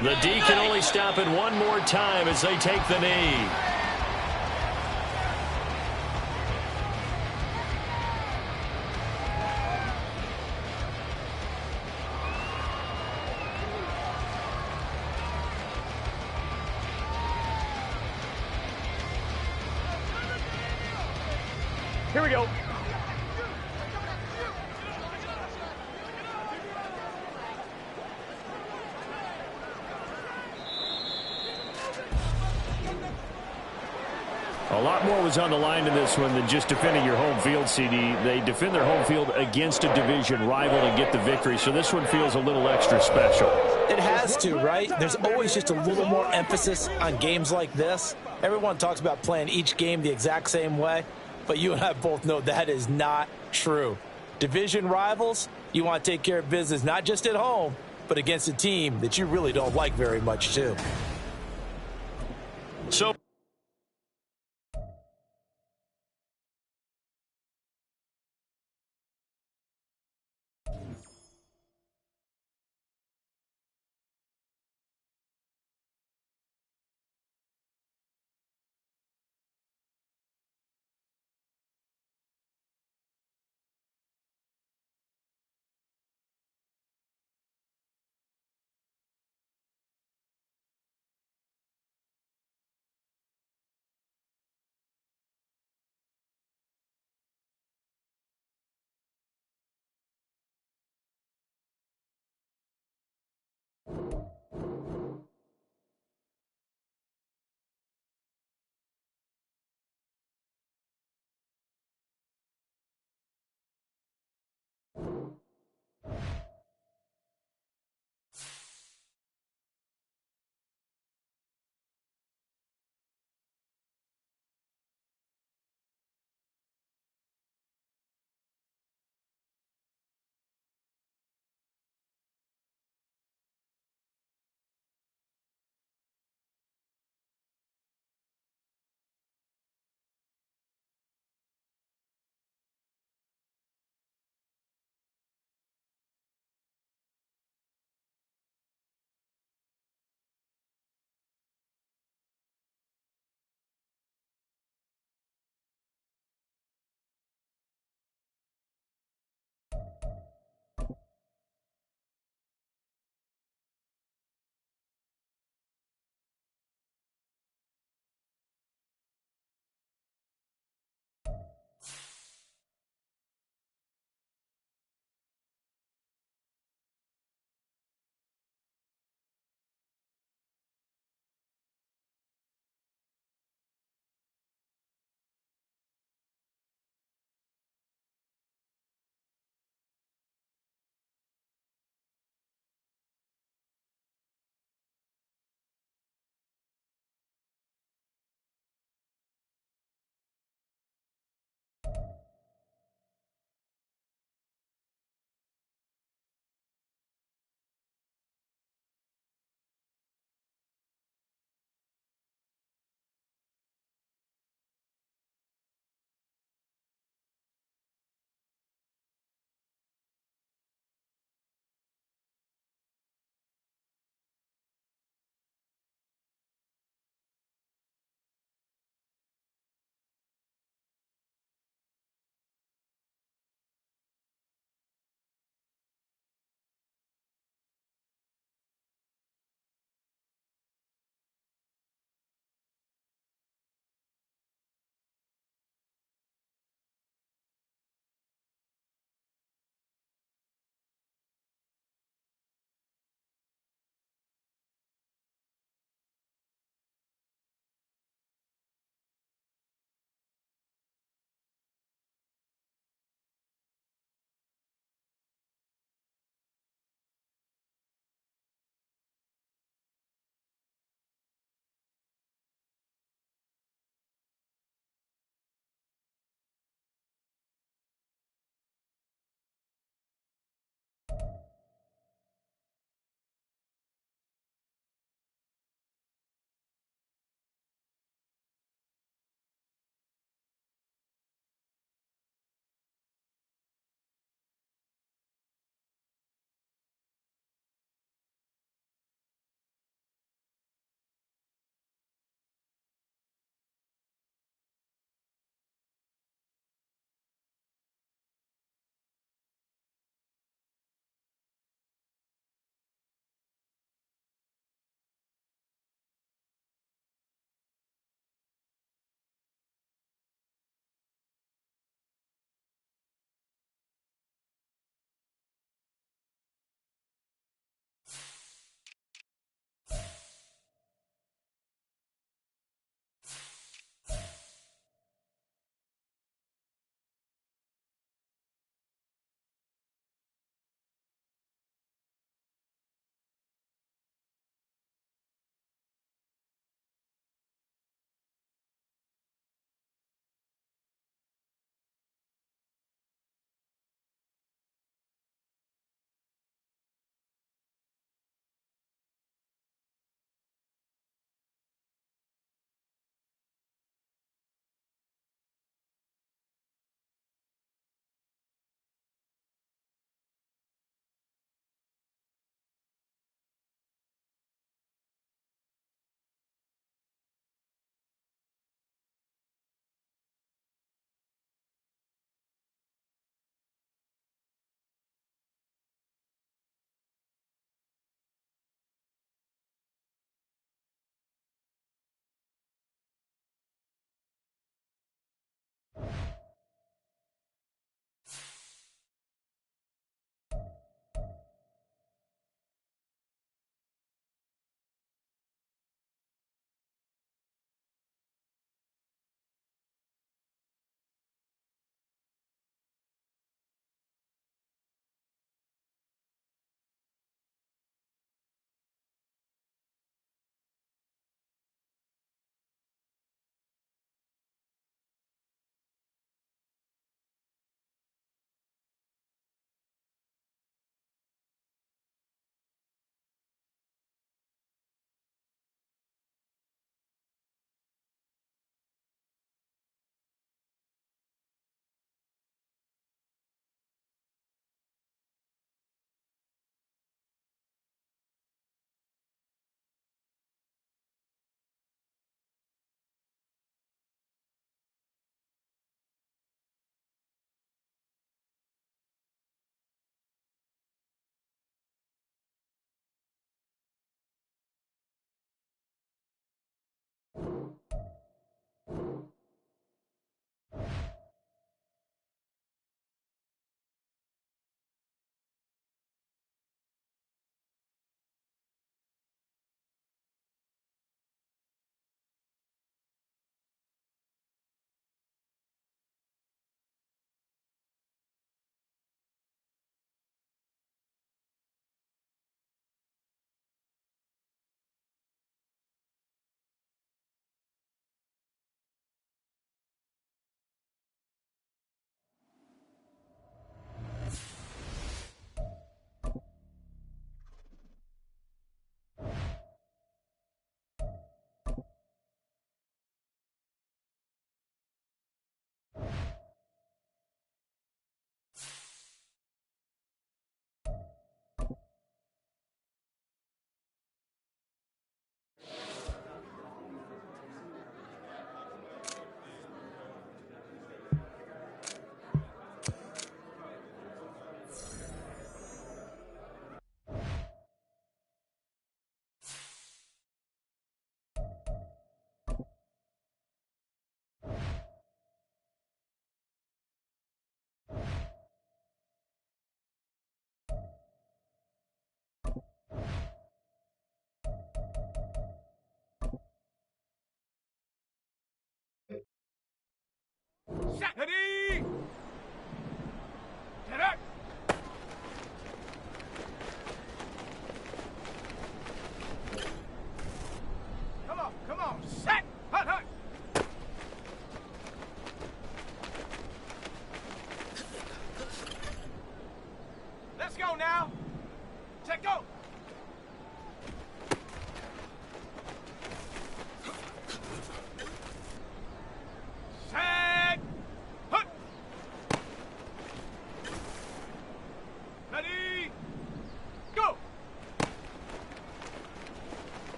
The D can only stop it one more time as they take the knee. Here we go. A lot more was on the line in this one than just defending your home field, CD. They defend their home field against a division rival and get the victory, so this one feels a little extra special. It has to, right? There's always just a little more emphasis on games like this. Everyone talks about playing each game the exact same way, but you and I both know that is not true. Division rivals, you want to take care of business not just at home, but against a team that you really don't like very much, too. So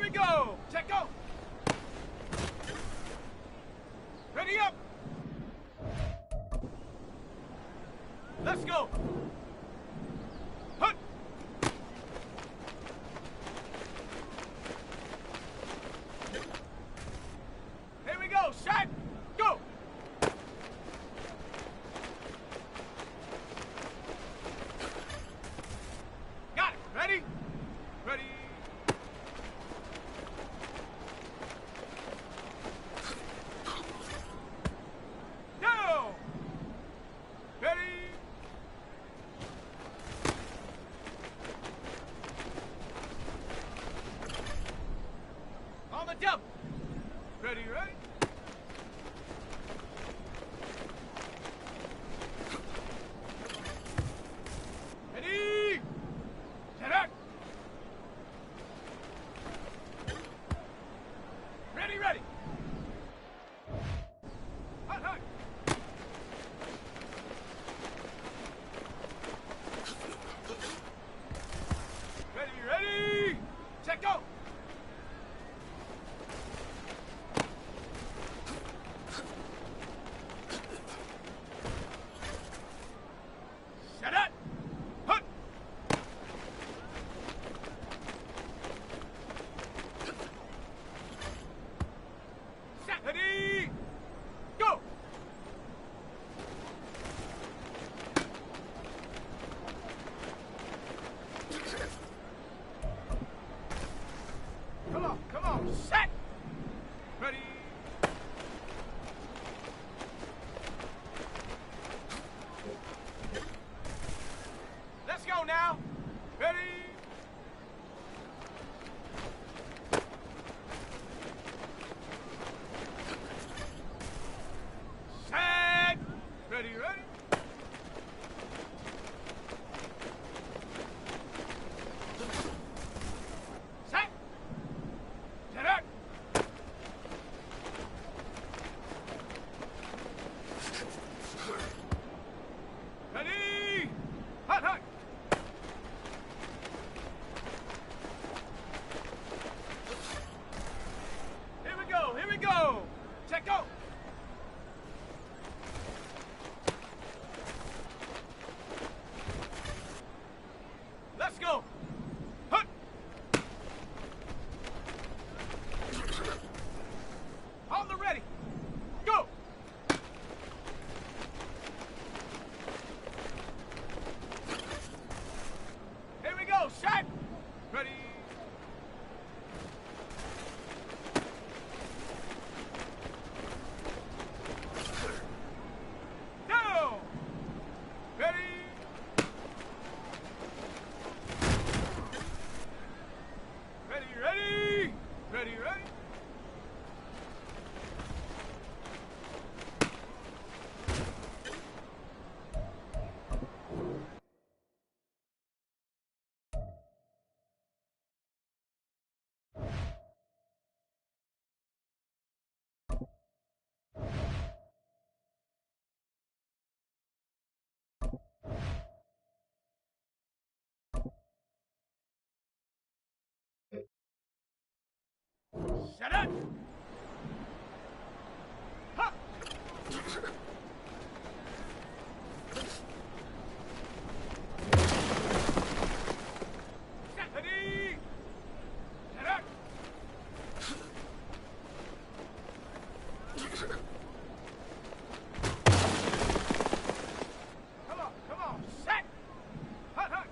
we go. Check go. Ready up. Let's go. Hut. Here we go. Shot. Go. Got it. Ready? Ready. Go. Ready. On the double. Ready, ready. Ready. Set up. Ready, ready. Hot, hot. Ready, ready. Check go. Set up. Hut. Set. Ready. Go. Come on, come on. Set. Ready. Let's go now. Ready. Set. Ready, ready. Set. Set up. Ready. Hot, hot. Here we go, here we go. Check go. Let's go. Hut. On the ready. Go. Here we go. Shot. Ready. Down. Ready. Ready, ready. Ready, ready. Set up. Ha. Set. Ready. Set up. Come on, come on. Set. Hot, hot.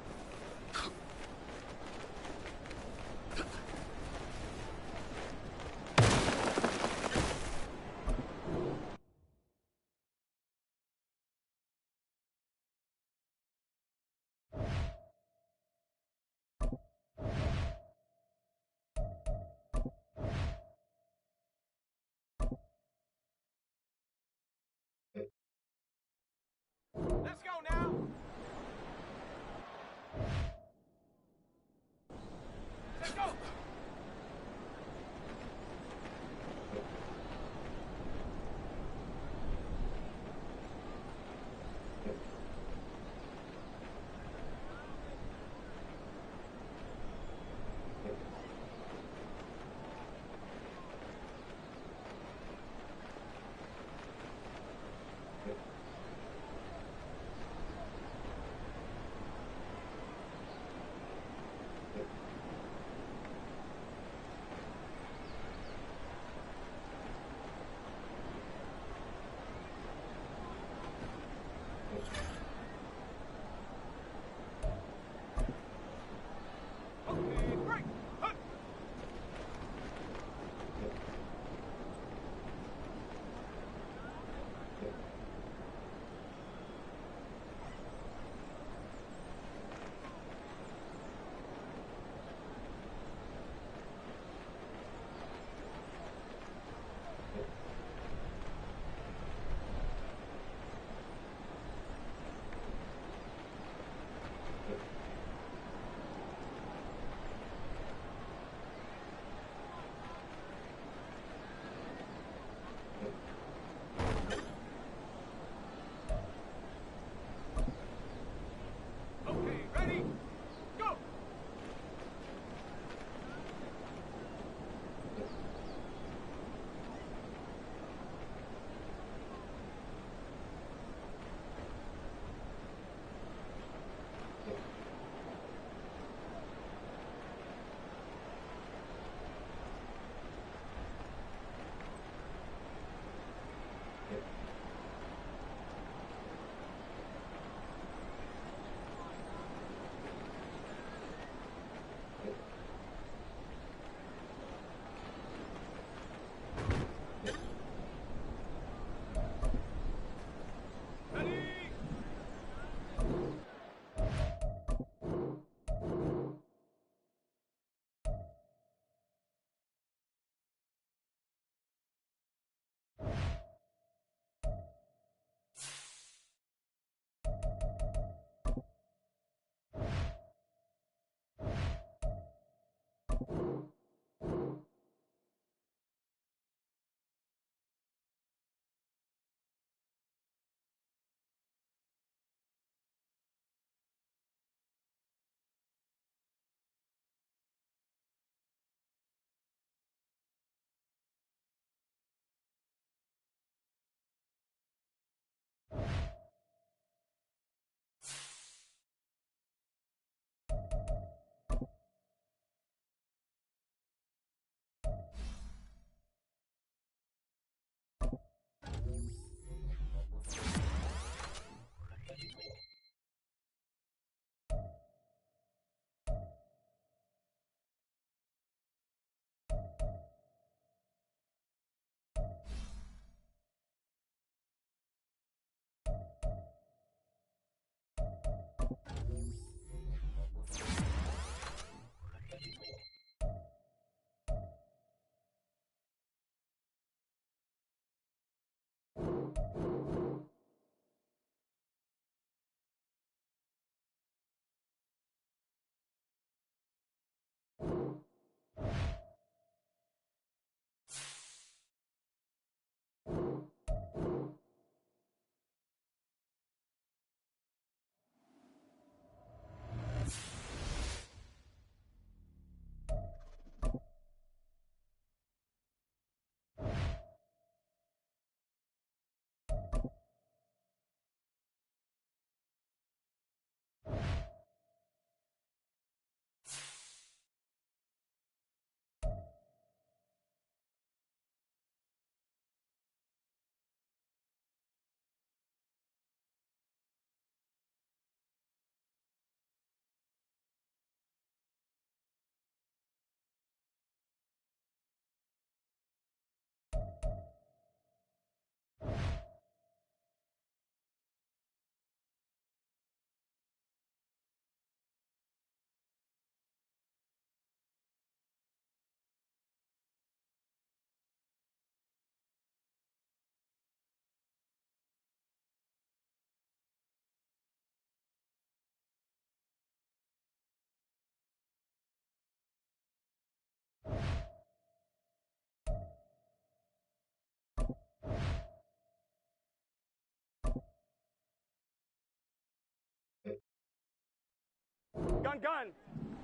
gun.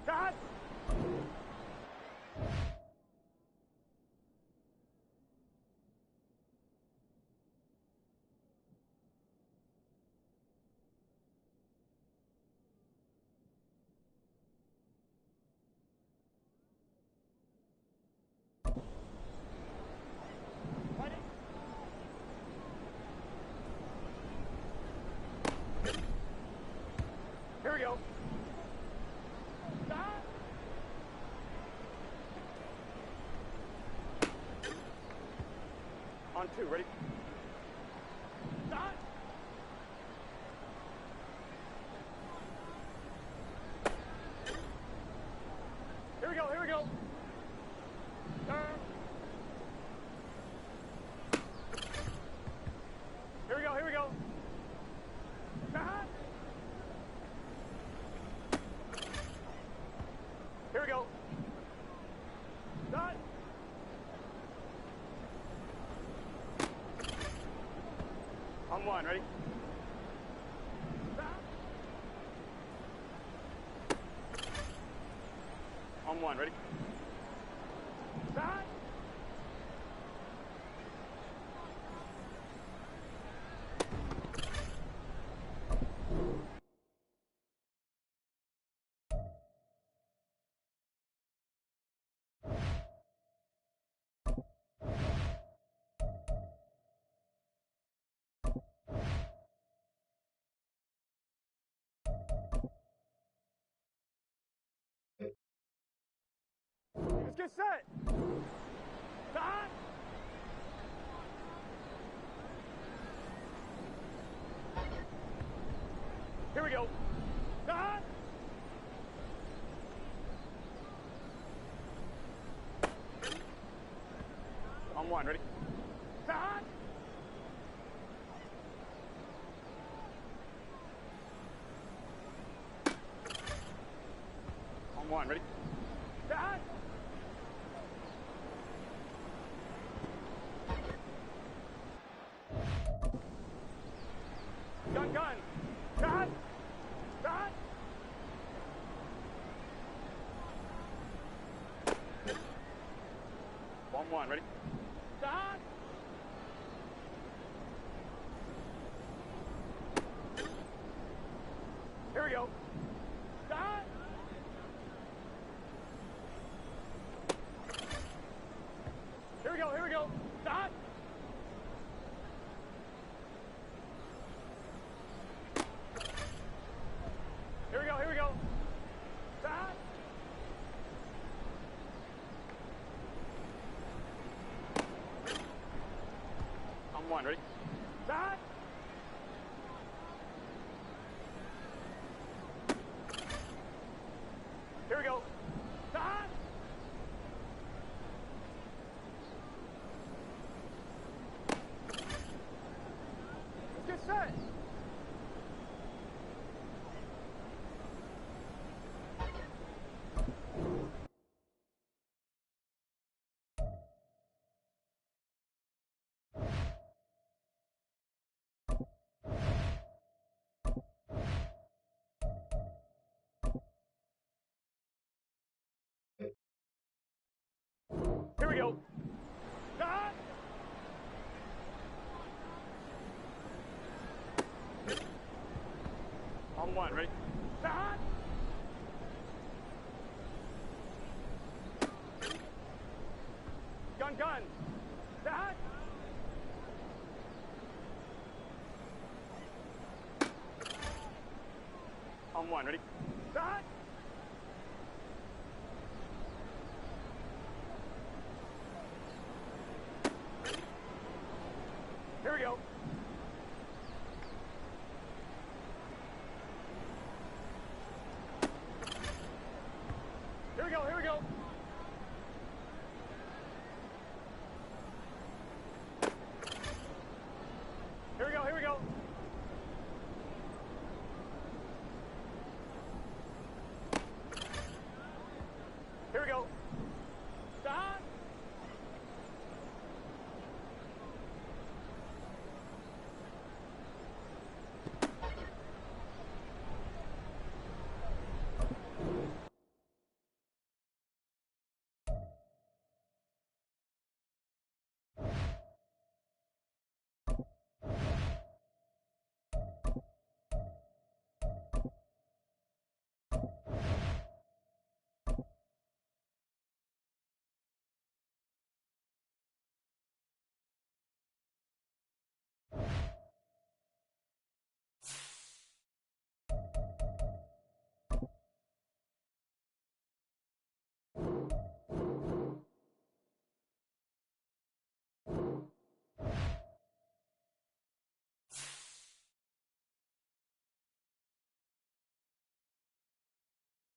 Shot. Here we go. Stop. On 2, ready? Stop. Here we go, here we go. Turn. Here we go, here we go. Stop. Here we go. Done. On 1, ready? Stop. On 1, ready? Stop. Let's get set. Stop. Here we go. Stop. On 1, ready? Stop. On 1, ready? Stop. Gun. Shot. Shot. On 1, ready? Shot. Here we go. Shot. Here we go, here we go. Shot. Here we go, here we go. Stop. On 1, ready? Stop. Here we go. Stop. Let's get set. Here we go. Stop. On 1, ready? Stop. Gun. Stop. On 1, ready? Stop. Here we go. Here we go, here we go.